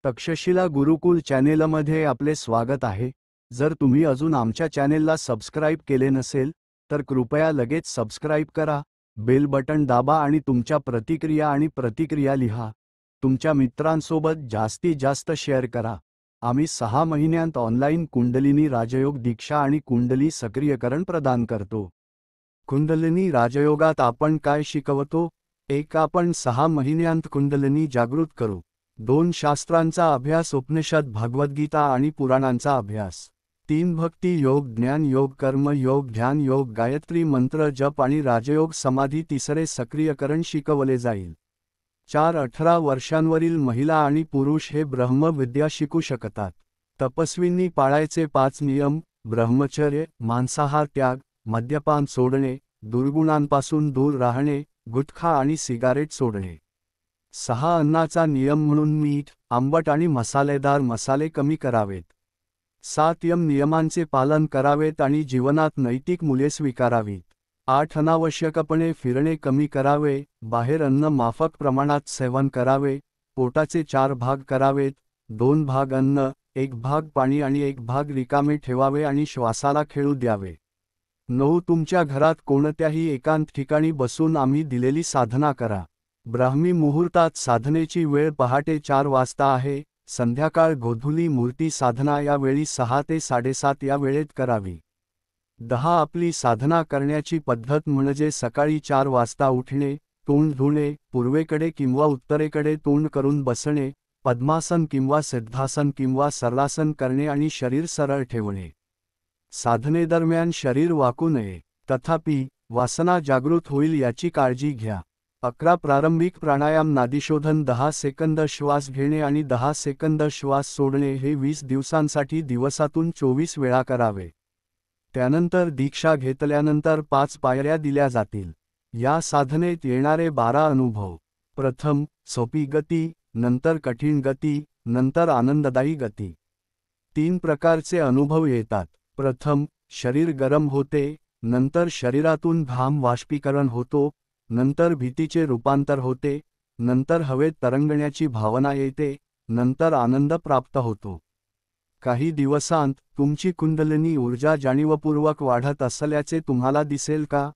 तक्षशिला गुरुकुल चॅनेलमध्ये आपले स्वागत आहे। जर तुम्ही अजून आमच्या चॅनेलला सबस्क्राइब केले नसेल तर कृपया लगेच सबस्क्राइब करा, बेल बटन दाबा आणि तुमच्या प्रतिक्रिया लिहा। तुमच्या मित्रांसोबत जास्तीत जास्त शेअर करा। आम्ही 6 महिन्यांत ऑनलाइन कुंडलिनी राजयोग दीक्षा आणि कुंडली सक्रियकरण प्रदान करतो। कुंडलिनी राजयोगात आपण काय शिकवतो? 1. आपण 6 महिन्यांत कुंडलिनी जागृत करू। 2. शास्त्रांचा अभ्यास, उपनिषद, भगवद्गीता आणि पुराणांचा अभ्यास। 3. भक्ती योग, ज्ञान योग, कर्म योग, ध्यान योग, गायत्री मंत्र जप आणि राजयोग समाधी। 3. सक्रियकरण शिकवले जाईल। 4. 18 वर्षांवरील महिला आणि पुरुष हे ब्रह्मविद्या शिकू शकतात। तपस्वींनी पाळायचे 5 नियम: ब्रह्मचर्य, मांसाहार त्याग, मद्यपान सोडणे, दुर्गुणांपासून दूर राहणे, गुटखा आणि सिगारेट सोडणे। 6. अन्नाचा नियम म्हणून मीठ, आंबट आणि मसालेदार मसाले कमी करावेत। 7. नियमांचे पालन करावेत आणि जीवनात नैतिक मूल्ये स्वीकारावीत। 8. अनावश्यकपणे फिरणे कमी करावे, बाहेर अन्न माफक प्रमाणात सेवन करावे, पोटाचे 4 भाग करावेत, 2 भाग अन्न, 1 भाग पाणी आणि 1 भाग रिकामे ठेवावे आणि श्वासाला खेळू द्यावे। 9. तुमच्या घरात कोणत्याही एकांत ठिकाणी बसून आम्ही दिलेली साधना करा। ब्राह्मी मुहूर्तात साधनेची वेळ पहाटे 4 वाजता आहे, संध्याकाळ गोधुली मूर्ती साधना या वेळी 6 ते 7:30 या वेळेत करावी। 10. आपली साधना करण्याची पद्धत म्हणजे सकाळी 4 वाजता उठणे, तोंड धुणे, पूर्वेकडे किंवा उत्तरेकडे तोंड करून बसणे, पद्मासन किंवा सिद्धासन किंवा सरलासन करणे आणि शरीर सरळ ठेवणे। साधनेदरम्यान शरीर वाकू नये, तथापि वासना जागृत होईल याची काळजी घ्या। 11. प्रारंभिक प्राणायाम, नाडीशोधन, 10 सेकंद श्वास घेणे आणि 10 सेकंद श्वास सोडणे हे 20 दिवसांसाठी दिवसातून 24 वेळा करावे। त्यानंतर दीक्षा घेतल्यानंतर 5 पायऱ्या दिल्या जातील। या साधनेत येणारे 12 अनुभव: प्रथम सोपी गती, नंतर कठीण गती, नंतर आनंददायी गती। 3 प्रकारचे अनुभव येतात। प्रथम, शरीर गरम होते, नंतर शरीरातून घाम वाष्पीकरण होतो, नंतर भीतीचे रूपांतर होते, नंतर हवेत तरंगण्याची भावना येते, नंतर आनंद प्राप्त होतो। काही दिवसांत तुमची कुंडलिनी ऊर्जा जाणीवपूर्वक वाढत असल्याचे तुम्हाला दिसेल का?